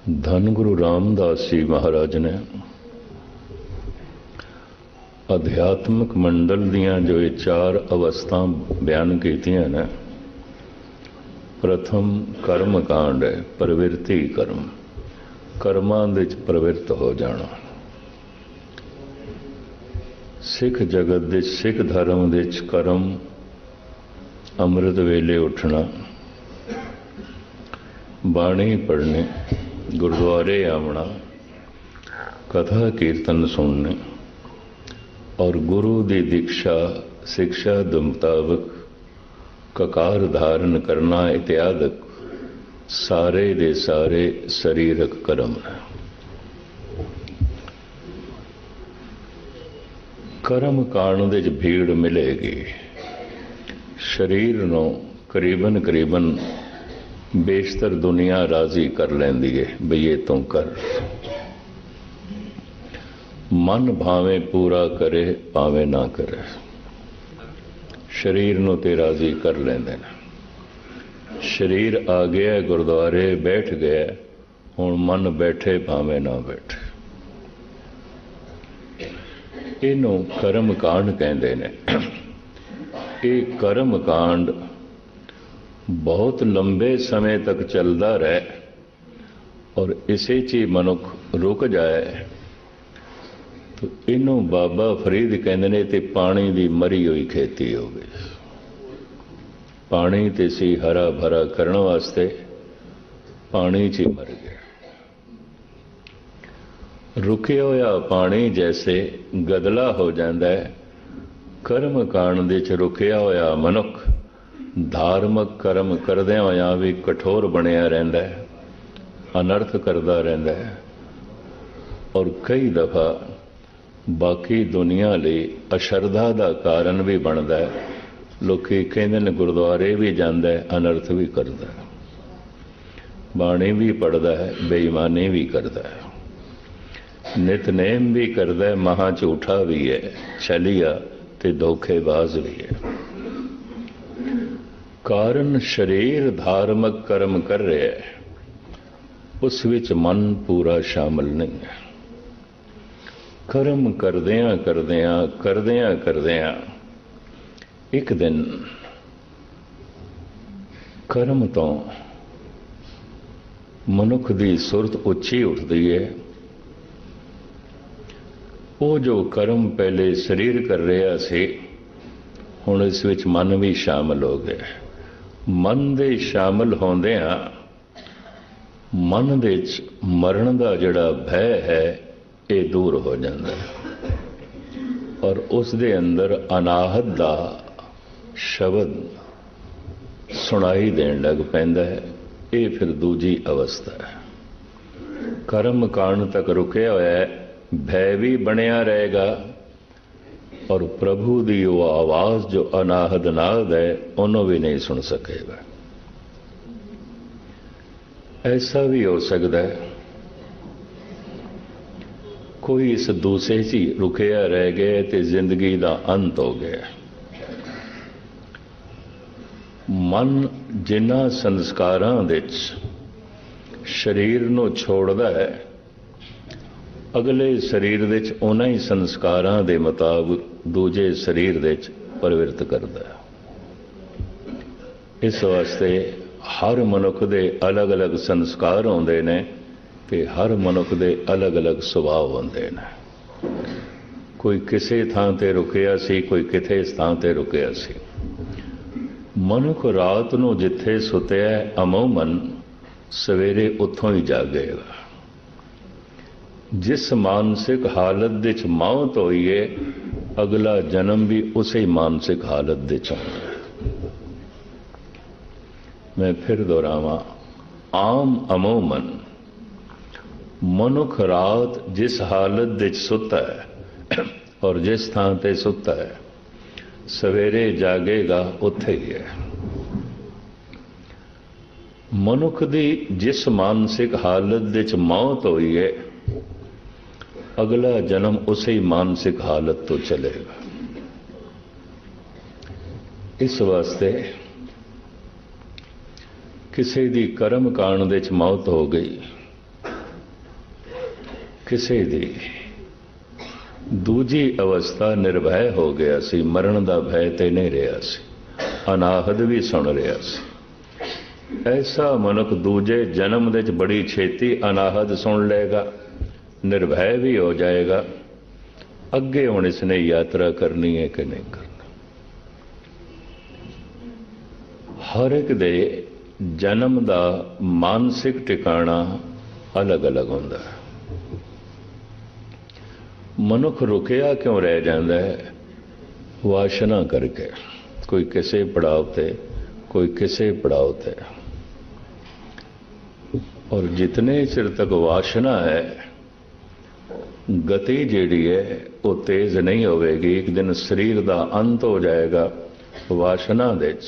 धन गुरु रामदास जी महाराज ने अध्यात्मक मंडल दियां जो ये चार अवस्था बयान कीतियां ने। प्रथम कर्म कांड है, प्रवृत्ति कर्म, कर्मां दे विच प्रवृत्त हो जाना। सिख जगत दे सिख धर्म दे विच कर्म अमृत वेले उठना, बाणी पढ़नी, गुरुद्वारे आवना, कथा कीर्तन सुनने और गुरु की दीक्षा शिक्षा के मुताबिक ककार धारण करना इत्यादि सारे दे सारे शरीरक कर्म है। कर्म कांड दे भीड़ मिलेगी। शरीर नूं करीबन करीबन बेशतर दुनिया राजी कर लेंदी है बई ये तू कर। मन भावें पूरा करे भावें ना करे, शरीर नूं ते राजी कर लेंदे ने। शरीर आ गया गुरुद्वारे बैठ गया, हुण मन बैठे भावें ना बैठे। इनू कर्म कांड कहते ने। ये कर्म कांड बहुत लंबे समय तक चलता रहे और इसे ची मनुख रुक जाए तो इनू बाबा फरीद कहते ने ते पानी की मरी हुई खेती हो गई। पानी ते सी हरा भरा करने वास्ते पानी च मर गया। रुकिया होया पानी जैसे गदला हो जाता है, कर्म कांड दे च रुकिया होया मनुख धार्मिक कर्म करदे होया भी कठोर बनिया रहिंदा है, अनर्थ करता रहिंदा है और कई दफा बाकी दुनिया लई अशरधा का कारण भी बनता है। लोकी कहंदे ने गुरुद्वारे भी जांदा है, अनर्थ भी करता है, बाणी भी पढ़ता है, बेईमानी भी करता है, नितनेम भी करता है, महा झूठा भी है, छलिया ते धोखेबाज भी है। कारण शरीर धार्मिक कर्म कर रहा है, उस विच मन पूरा शामिल नहीं है। कर्म करदियां करदियां करदियां करदियां एक दिन कर्म तो मनुख की सुरत उच्ची उठती है। वो जो कर्म पहले शरीर कर रहा सी, हुण इस विच मन भी शामिल हो गया। मन दे शामिल होंदियां मन दे मरण का जिहड़ा भय है ये दूर हो जाता है और उस दे अंदर अनाहत का शब्द सुनाई देन लग पैंदा है। ये फिर दूजी अवस्था है। कर्म कांड तक रुकिया होया है, भय भी बनिया रहेगा और प्रभु की वो आवाज़ जो अनाहद नाद है उन्होंने भी नहीं सुन सकेगा। ऐसा भी हो सकता है कोई इस दूसरे ही रुकिया रह गए तो जिंदगी का अंत हो गया। मन जिन्हां संस्कारां विच शरीर नूं छोड़दा है, अगले शरीर विच उन्हां ही संस्कारां दे मुताबिक दूजे शरीर विच प्रवृत्त करदा है। इस वास्ते हर मनुख दे अलग अलग संस्कार होंदे ने ते हर मनुख दे अलग अलग सुभाव होंदे ने। कोई किसी थां ते रुकिया सी, कोई किथे थां ते रुकिया सी। मनुख रात नूं जिथे सुत्या अमूमन सवेरे उत्थों ही जागेगा। जिस मानसिक हालत विच मौत होई है, अगला जन्म भी उसी मानसिक हालत विच होंदा है। मैं फिर दोहरावां, आम अमूमन मनुख रात जिस हालत विच सुता है और जिस थां ते सुता है, सवेरे जागेगा उत्थे ही है। मनुख दी जिस मानसिक हालत विच मौत हुई है, अगला जन्म उसी मानसिक हालत तो चलेगा। इस वास्ते किसी दी कर्म कांड विच मौत हो गई ਕਿਸੇ ਦੀ ਦੂਜੀ ਅਵਸਥਾ ਨਿਰਭੈ ਹੋ ਗਿਆ ਸੀ, ਮਰਨ ਦਾ ਭੈ ਤੇ ਨਹੀਂ ਰਿਹਾ ਸੀ, ਅਨਾਹਦ ਵੀ ਸੁਣ ਰਿਹਾ ਸੀ। ਐਸਾ ਮਨੁੱਖ ਦੂਜੇ ਜਨਮ ਦੇ ਵਿੱਚ ਬੜੀ ਛੇਤੀ ਅਨਾਹਦ ਸੁਣ ਲਏਗਾ, ਨਿਰਭੈ ਵੀ ਹੋ ਜਾਏਗਾ। ਅੱਗੇ ਹੁਣ ਇਸਨੇ ਯਾਤਰਾ ਕਰਨੀ ਹੈ ਕਿ ਨਹੀਂ ਕਰਨੀ। ਹਰ ਇੱਕ ਦੇ ਜਨਮ ਦਾ ਮਾਨਸਿਕ ਟਿਕਾਣਾ ਅਲੱਗ-ਅਲੱਗ ਹੁੰਦਾ ਹੈ। ਮਨੁੱਖ ਰੁਕਿਆ ਕਿਉਂ ਰਹਿ ਜਾਂਦਾ ਹੈ? ਵਾਸ਼ਨਾ ਕਰਕੇ। ਕੋਈ ਕਿਸੇ ਪੜਾਅ ਤੇ, ਕੋਈ ਕਿਸੇ ਪੜਾਅ ਤੇ। ਔਰ ਜਿਤਨੇ ਚਿਰ ਤੱਕ ਵਾਸ਼ਨਾ ਹੈ, ਗਤੀ ਜਿਹੜੀ ਹੈ ਉਹ ਤੇਜ਼ ਨਹੀਂ ਹੋਵੇਗੀ। ਇੱਕ ਦਿਨ ਸਰੀਰ ਦਾ ਅੰਤ ਹੋ ਜਾਏਗਾ, ਵਾਸ਼ਨਾ ਦੇ ਵਿੱਚ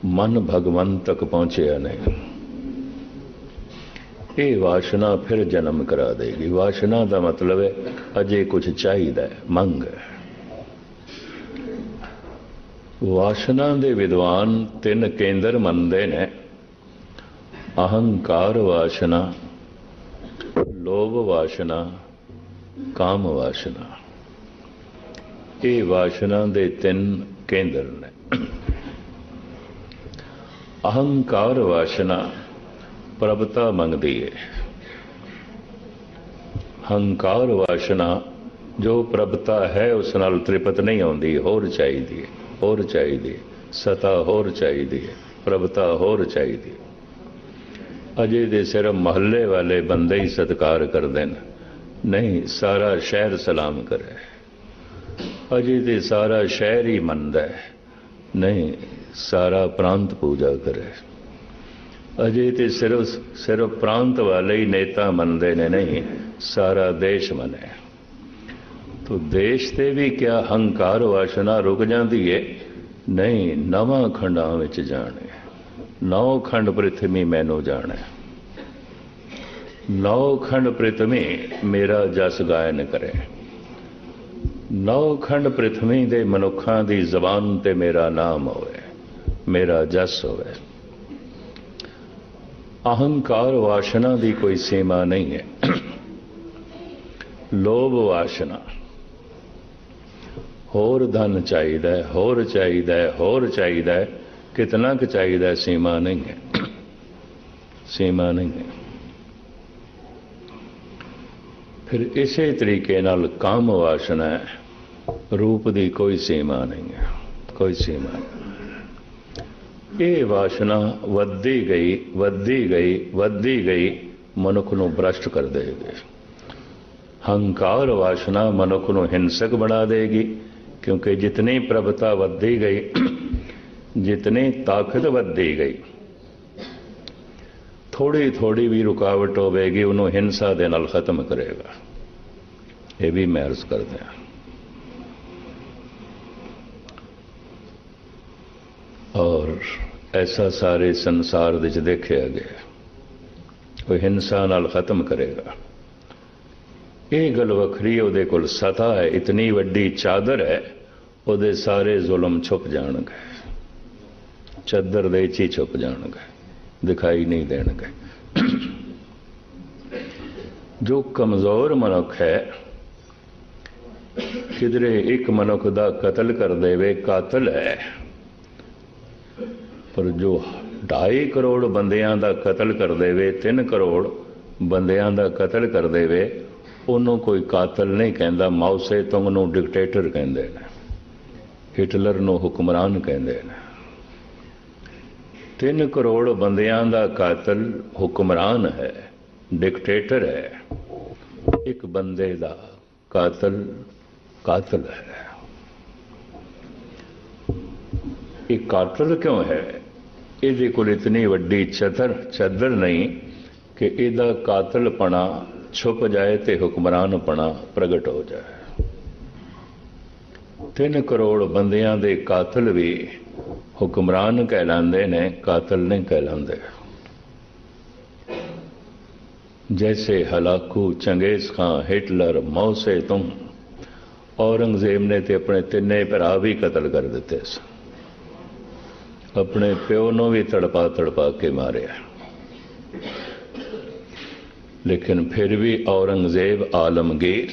ਮਨ ਭਗਵੰਤ ਤੱਕ ਪਹੁੰਚਿਆ ਨਹੀਂ। ਇਹ ਵਾਸ਼ਨਾ ਫਿਰ ਜਨਮ ਕਰਾ ਦੇਗੀ। ਵਾਸ਼ਨਾ ਦਾ ਮਤਲਬ ਹੈ ਅਜੇ ਕੁਝ ਚਾਹੀਦਾ ਹੈ, ਮੰਗ ਹੈ। ਵਾਸ਼ਨਾ ਦੇ ਵਿਦਵਾਨ ਤਿੰਨ ਕੇਂਦਰ ਮੰਨਦੇ ਨੇ: ਅਹੰਕਾਰ ਵਾਸ਼ਨਾ, ਲੋਭ ਵਾਸ਼ਨਾ, ਕਾਮ ਵਾਸ਼ਨਾ। ਇਹ ਵਾਸ਼ਨਾ ਦੇ ਤਿੰਨ ਕੇਂਦਰ ਨੇ। ਅਹੰਕਾਰ ਵਾਸ਼ਨਾ ਪ੍ਰਭਤਾ ਮੰਗਦੀ ਹੈ। ਹੰਕਾਰ ਵਾਸ਼ਨਾ ਜੋ ਪ੍ਰਭਤਾ ਹੈ ਉਸ ਨਾਲ ਤ੍ਰਿਪਤ ਨਹੀਂ ਆਉਂਦੀ, ਹੋਰ ਚਾਹੀਦੀ ਹੈ, ਹੋਰ ਚਾਹੀਦੀ ਹੈ, ਸਤਾ ਹੋਰ ਚਾਹੀਦੀ ਹੈ, ਪ੍ਰਭਤਾ ਹੋਰ ਚਾਹੀਦੀ ਹੈ। ਅਜੇ ਦੇ ਸਿਰਫ ਮਹੱਲੇ ਵਾਲੇ ਬੰਦੇ ਹੀ ਸਤਿਕਾਰ ਕਰਦੇ ਨੇ, ਨਹੀਂ ਸਾਰਾ ਸ਼ਹਿਰ ਸਲਾਮ ਕਰੇ। ਅਜੇ ਤੇ ਸਾਰਾ ਸ਼ਹਿਰ ਹੀ ਮੰਨਦਾ ਹੈ, ਨਹੀਂ ਸਾਰਾ ਪ੍ਰਾਂਤ ਪੂਜਾ ਕਰੇ। ਅਜੇ ਤੇ ਸਿਰਫ ਪ੍ਰਾਂਤ ਵਾਲੇ ਹੀ ਨੇਤਾ ਮੰਨਦੇ ਨੇ, ਨਹੀਂ ਸਾਰਾ ਦੇਸ਼ ਮੰਨੇ। ਤੋ ਦੇਸ਼ ਤੇ ਵੀ ਕਿਆ ਹੰਕਾਰ ਵਾਸ਼ਨਾ ਰੁਕ ਜਾਂਦੀ ਹੈ? ਨਹੀਂ, ਨਵਾਂ ਖੰਡਾਂ ਵਿੱਚ ਜਾਣੇ। ਨੌ ਖੰਡ ਪ੍ਰਿਥਵੀ ਮੈਨੂੰ ਜਾਣੇ। ਨੌ ਖੰਡ ਪ੍ਰਿਥਵੀ ਮੇਰਾ ਜਸ ਗਾਇਨ ਕਰੇ। ਨੌ ਖੰਡ ਪ੍ਰਿਥਵੀ ਦੇ ਮਨੁੱਖਾਂ ਦੀ ਜ਼ਬਾਨ ਤੇ ਮੇਰਾ ਨਾਮ ਹੋਵੇ, ਮੇਰਾ ਜਸ ਹੋਵੇ। ਅਹੰਕਾਰ ਵਾਸ਼ਨਾ ਦੀ ਕੋਈ ਸੀਮਾ ਨਹੀਂ ਹੈ। ਲੋਭ ਵਾਸ਼ਨਾ, ਹੋਰ ਧਨ ਚਾਹੀਦਾ ਹੈ, ਹੋਰ ਚਾਹੀਦਾ ਹੈ, ਹੋਰ ਚਾਹੀਦਾ ਹੈ। ਕਿਤਨਾ ਕੁ ਚਾਹੀਦਾ ਹੈ? ਸੀਮਾ ਨਹੀਂ ਹੈ, ਸੀਮਾ ਨਹੀਂ ਹੈ। ਫਿਰ ਇਸੇ ਤਰੀਕੇ ਨਾਲ ਕਾਮ ਵਾਸ਼ਨਾ ਹੈ, ਰੂਪ ਦੀ ਕੋਈ ਸੀਮਾ ਨਹੀਂ ਹੈ, ਕੋਈ ਸੀਮਾ ਨਹੀਂ। ਇਹ ਵਾਸ਼ਨਾ ਵੱਧਦੀ ਗਈ, ਵੱਧਦੀ ਗਈ, ਵੱਧਦੀ ਗਈ, ਮਨੁੱਖ ਨੂੰ ਭ੍ਰਸ਼ਟ ਕਰ ਦੇਗੀ। ਹੰਕਾਰ ਵਾਸ਼ਨਾ ਮਨੁੱਖ ਨੂੰ ਹਿੰਸਕ ਬਣਾ ਦੇਗੀ, ਕਿਉਂਕਿ ਜਿਤਨੀ ਪ੍ਰਭਤਾ ਵੱਧਦੀ ਗਈ, ਜਿਤਨੀ ਤਾਕਤ ਵੱਧਦੀ ਗਈ, ਥੋੜੀ ਥੋੜੀ ਵੀ ਰੁਕਾਵਟ ਹੋਵੇਗੀ, ਉਹਨੂੰ ਹਿੰਸਾ ਦੇ ਨਾਲ ਖਤਮ ਕਰੇਗਾ। ਇਹ ਵੀ ਮੈਂ ਅਰਜ਼ ਕਰਦੇ ਹਾਂ। ਔਰ ਐਸਾ ਸਾਰੇ ਸੰਸਾਰ ਵਿੱਚ ਦੇਖਿਆ ਗਿਆ, ਕੋਈ ਹਿੰਸਾ ਨਾਲ ਖਤਮ ਕਰੇਗਾ। ਇਹ ਗੱਲ ਵੱਖਰੀ, ਉਹਦੇ ਕੋਲ ਸਤਾ ਹੈ, ਇਤਨੀ ਵੱਡੀ ਚਾਦਰ ਹੈ, ਉਹਦੇ ਸਾਰੇ ਜ਼ੁਲਮ ਛੁਪ ਜਾਣਗੇ, ਚਾਦਰ ਦੇ ਵਿੱਚ ਹੀ ਛੁਪ ਜਾਣਗੇ, ਦਿਖਾਈ ਨਹੀਂ ਦੇਣਗੇ। ਜੋ ਕਮਜ਼ੋਰ ਮਨੁੱਖ ਹੈ, ਕਿਧਰੇ ਇੱਕ ਮਨੁੱਖ ਦਾ ਕਤਲ ਕਰ ਦੇਵੇ, ਕਾਤਲ ਹੈ। ਪਰ ਜੋ 2.5 ਕਰੋੜ ਬੰਦਿਆਂ ਦਾ ਕਤਲ ਕਰ ਦੇਵੇ, 3 ਕਰੋੜ ਬੰਦਿਆਂ ਦਾ ਕਤਲ ਕਰ ਦੇਵੇ, ਉਹਨੂੰ ਕੋਈ ਕਾਤਲ ਨਹੀਂ ਕਹਿੰਦਾ। ਮਾਓ ਸੇ ਤੁੰਗ ਨੂੰ ਡਿਕਟੇਟਰ ਕਹਿੰਦੇ ਨੇ, ਹਿਟਲਰ ਨੂੰ ਹੁਕਮਰਾਨ ਕਹਿੰਦੇ ਨੇ। 3 ਕਰੋੜ ਬੰਦਿਆਂ ਦਾ ਕਾਤਲ ਹੁਕਮਰਾਨ ਹੈ, ਡਿਕਟੇਟਰ ਹੈ। ਇੱਕ ਬੰਦੇ ਦਾ ਕਾਤਲ ਕਾਤਲ ਹੈ। ਇਹ ਕਾਤਲ ਕਿਉਂ ਹੈ? ਇਹਦੇ ਕੋਲ ਇਤਨੀ ਵੱਡੀ ਚਾਦਰ ਨਹੀਂ ਕਿ ਇਹਦਾ ਕਾਤਲਪਣਾ ਛੁਪ ਜਾਏ ਤੇ ਹੁਕਮਰਾਨਪਣਾ ਪ੍ਰਗਟ ਹੋ ਜਾਏ। 3 ਕਰੋੜ ਬੰਦਿਆਂ ਦੇ ਕਾਤਲ ਵੀ ਹੁਕਮਰਾਨ ਕਹਿਲਾਂਦੇ ਨੇ, ਕਾਤਲ ਨਹੀਂ ਕਹਿਲਾਂਦੇ। ਜੈਸੇ ਹਲਾਕੂ, ਚੰਗੇਜ਼ ਖਾਂ, ਹਿਟਲਰ, ਮਾਓ ਸੇ ਤੁੰਗ, ਔਰੰਗਜ਼ੇਬ ਨੇ ਤੇ ਆਪਣੇ ਤਿੰਨੇ ਭਰਾ ਵੀ ਕਤਲ ਕਰ ਦਿੱਤੇ ਸਨ। ਆਪਣੇ ਪਿਓ ਨੂੰ ਵੀ ਤੜਪਾ ਤੜਪਾ ਕੇ ਮਾਰਿਆ। लेकिन फिर भी औरंगजेब आलमगीर,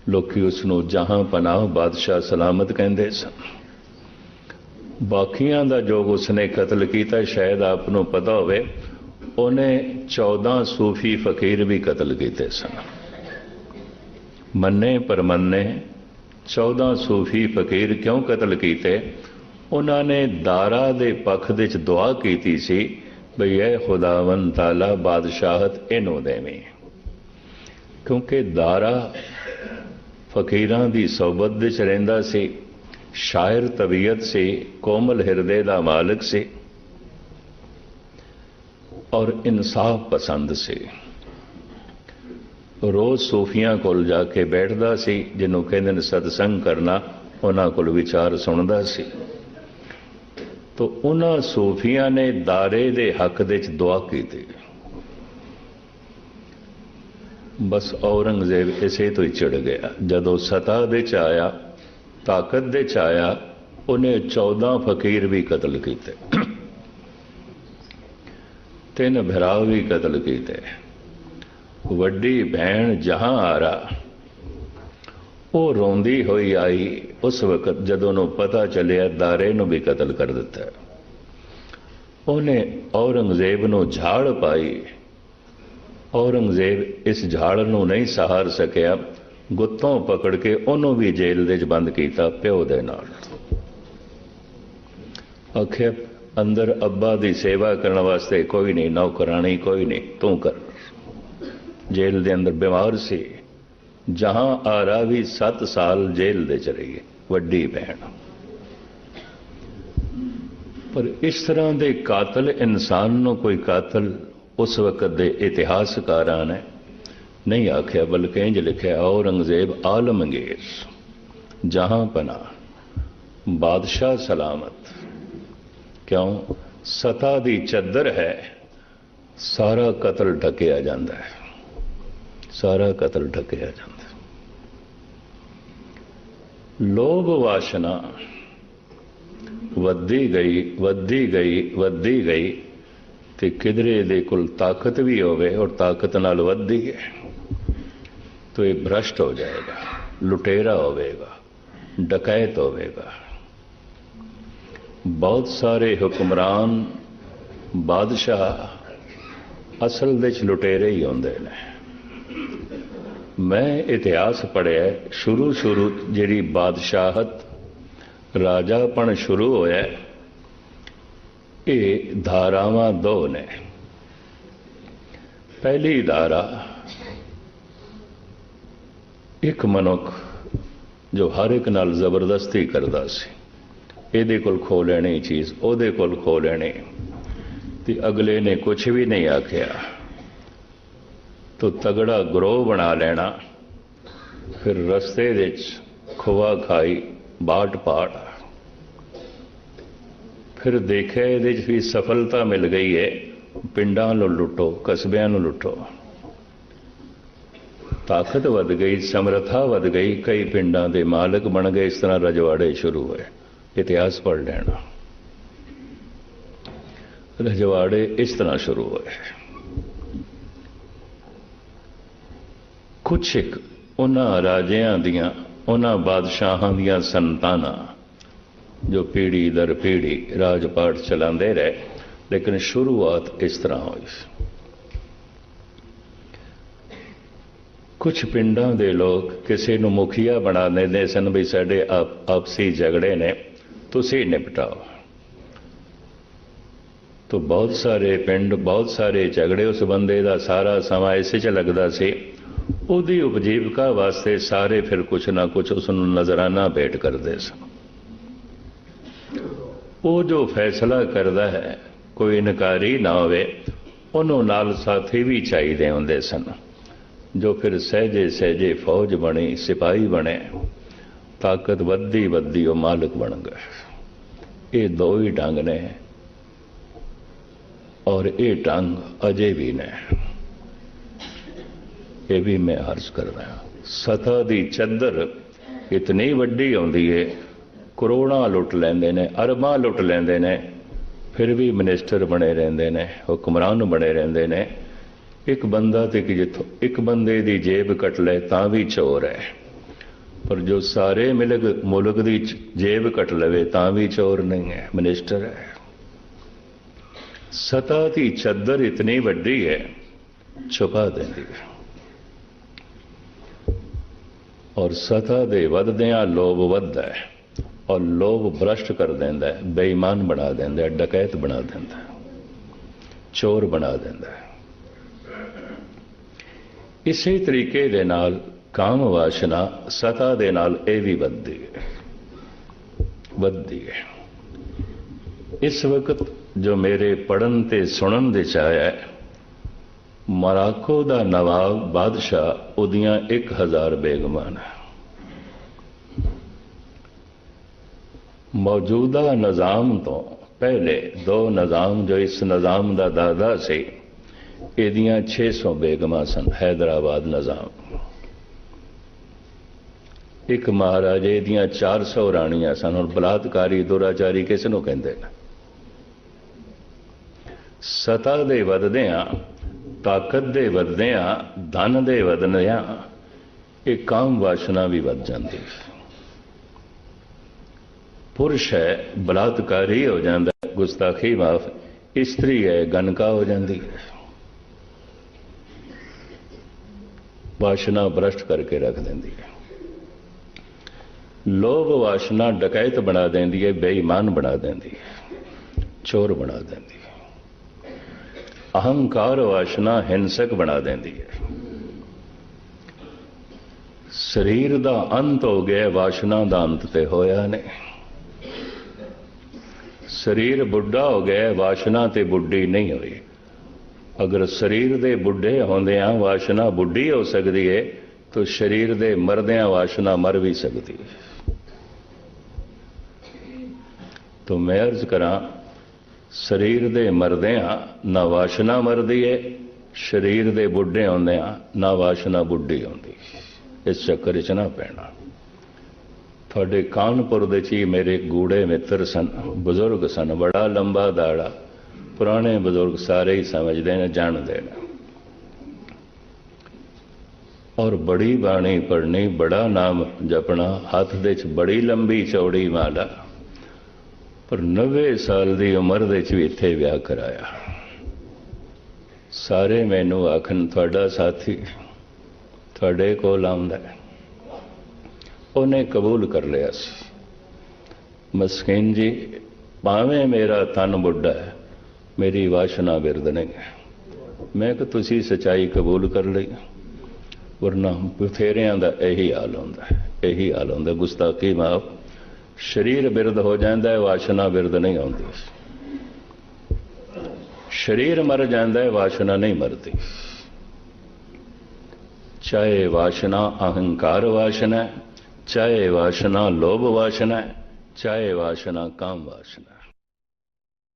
लोकी उसनों जहां पनाह बादशाह सलामत कहते सन। बाकियां दा जो उसने कतल किया शायद आपनों पता होवे, उन्हें 14 सूफी फकीर भी कतल किए सन। मन्ने परमन्ने 14 सूफी फकीर क्यों कतल किए? उन्होंने दारा दे पक्ष दे दुआ की सी बई ए खुदावन ताला बादशाहत इनों देवी, क्योंकि दारा फकीरां दी सोबत विच रहिंदा सी, शायर तबीयत से, कोमल हिरदे दा मालिक से और इंसाफ पसंद से। रोज़ सूफियां कोल जाके बैठदा सी, जिन्हों कहंदे ने सतसंग करना, उन्हां कोल विचार सुनदा सी। तो उन्हां सूफियां ने दारे दे हक दे दुआ की थी। बस औरंगजेब इसे तो ही चिड़ गया। जदों सता दे च आया, ताकत दे च आया, उन्हें 14 फकीर भी कतल किए, 3 भरा भी कतल किए। वड्डी भैन जहां आरा वो रोंदी हुई आई। उस वक्त जदों नूं पता चलिया दारे नूं भी कतल कर दिता, उन्हें औरंगजेब नूं झाड़ पाई। औरंगजेब इस झाड़ नूं नहीं सहार सकिया, गुत्तों पकड़ के उन्हों भी जेल दे बंद किया प्यो दे नाल। आखिया अंदर अब्बा की सेवा करने वास्ते कोई नहीं, नौकरानी कोई नहीं, तू कर। जेल दे अंदर बीमार सी। जहां आरा भी 7 साल जेल दे च रही है, वड्डी बहन। पर इस तरह के कातल इंसान नूं कोई कातल उस वक्त के इतिहासकारां ने नहीं आख्या, बल्कि इंज लिखा औरंगजेब आलमगीर जहां पना बादशाह सलामत। क्यों? सता दी चद्दर है, सारा कतल ढकिया जाता है, सारा कतल ढकिया जाता है। लोभ वासना वधी गई, वधी गई, वधी गई, ते किधरे दे कोल ताकत भी होवे और ताकत नाल वधी है तो ये भ्रष्ट हो जाएगा, लुटेरा होवेगा, डकैत होवेगा। बहुत सारे हुक्मरान बादशाह असल दे च लुटेरे ही होंदे ने। मैं इतिहास पढ़िया, शुरू शुरू जिहड़ी बादशाहत राजापन शुरू होया, ये धारावां 2 ने। पहली धारा एक मनुख जो हर एक नाल जबरदस्ती करता सी, ਇਹਦੇ ਕੋਲ खो लेनी चीज़, ਉਹਦੇ ਕੋਲ खो लेनी, तो अगले ने कुछ भी नहीं आख्या तो तगड़ा ग्रोह बना लेना। फिर रस्ते विच खुआ खाई, बाट पाट। फिर देखे ये भी सफलता मिल गई है, पिंडां नूं लुटो, कस्बियां नूं लुटो। ताकत वध गई, समर्था वध गई, कई पिंडां दे मालिक बन गए। इस तरह रजवाड़े शुरू हुए। इतिहास पढ़ लेना, रजवाड़े इस तरह शुरू हुए। कुछ एक उन्हां राजियां दियां, उन्हां बादशाहां दियां संतानां जो पीढ़ी दर पीढ़ी राजपाट चलाते रहे, लेकिन शुरुआत इस तरह हुई। कुछ पिंडां दे लोग किसी नूं मुखिया बना देंदे सन भी साडे आपसी झगड़े ने, तुसीं निपटाओ। तो बहुत सारे पिंड, बहुत सारे झगड़े, उस बंदे का सारा समा इस च लगता सी। उहदी उपजीविका वास्ते सारे फिर कुछ ना कुछ उसनूं नजराना भेंट करते सन। वो जो फैसला करता है कोई इनकारी ना होवे, उन्होंने नाल साथी भी चाहिए होंदे सन, जो फिर सहजे सहजे फौज बनी, सिपाही बने, ताकत वधी वधी वो मालिक बन गए। ये 2 ही ढंग ने और ये ढंग अजे भी ने। ये भी मैं अर्ज कर रहा। सता दी चद्दर इतनी वड्डी आउंदी है, करोड़ां लुट लैंदे ने, अरबां लुट लैंदे ने, फिर भी मिनिस्टर बने रहंदे ने, हुक्मरान बने रहंदे ने। एक बंदा तो कि जिथों एक बंदे की जेब कट ले तां भी चोर है, पर जो सारे मुल्क की जेब कट लवे तां भी चोर नहीं है, मिनिस्टर है। सतह की चद्दर इतनी वड्डी है, छुपा देंदी है। और सतह दे वधदियां लोभ वधदा है, और लोभ भ्रष्ट कर देंदा है, बेईमान बना देंदा है, डकैत बना देंदा है, चोर बना देंदा है। इसी तरीके दे नाल काम वासना सतह दे नाल यह भी वधदी है। इस वक्त जो मेरे पढ़न ते सुनन दे चाया है, मोरक्को दा नवाब बादशाह उदियां 1000 बेगमान है। मौजूदा निज़ाम तो पहले 2 निज़ाम जो इस निज़ाम दा दादा से इदियां 600 बेगमां सन। हैदराबाद निज़ाम एक महाराजे दियां 400 राणियां सन। और बलात्कारी दुराचारी किस नूं कहंदे ने? सतह दे वधदियां, ताकत दे वधदियां, धन दे वधदियां एक काम वासना भी वध जाती है। पुरुष है बलात्कारी हो जाता है, गुस्ताखी माफ, स्त्री है गनका हो जाती है। वासना भ्रष्ट करके रख देती है। लोभ वासना डकैत बना देती है, बेईमान बना देती है, चोर बना देती है। अहंकार वासना हिंसक बना देती है। शरीर दा अंत हो गया, वासना दा अंत ते होया नहीं। शरीर बुढ़ा हो गया, वासना ते बुढ़ी नहीं हुई। अगर शरीर दे बुढ़े होंदियां वासना बुढ़ी हो सकती है, तो शरीर दे मरदियां वासना मर भी सकती है। तो मैं अर्ज करा, शरीर दे मरदियां ना वासना मरदी है, शरीर दे बुढ़े होंदियां ना वासना बुढ़ी होंदी। इस चक्कर च ना पैना। थोड़े कानपुर दे ची मेरे गूढ़े मित्र सन, बुजुर्ग सन, बड़ा लंबा दाड़ा, पुराने बुजुर्ग सारे ही समझते हैं, जानते हैं। और बड़ी बाणी पढ़नी, बड़ा नाम जपना, हाथ दे च बड़ी लंबी चौड़ी माला, पर 90 साल की उम्र दे च भी इत्थे विआह कराया। सारे मैनू आखन थोड़ा साथी थोड़े कोल आउंदा है। उन्हें कबूल कर लिया सी। मस्कीन जी, भावें मेरा तन बुढ़ा है, मेरी वासना बिरद नहीं है। मैं कि तुसी सच्चाई कबूल कर ली, वरना बथेरियां दा यही हाल होंदा है, यही हाल होंदा। गुस्ताखी माफ, शरीर बिरद हो जाता है, वासना बिरद नहीं होती। शरीर मर जाता है, वासना नहीं मरती। चाहे वासना अहंकार वासना है, चाहे वासना लोभ वासना है, चाहे वासना काम वासना है।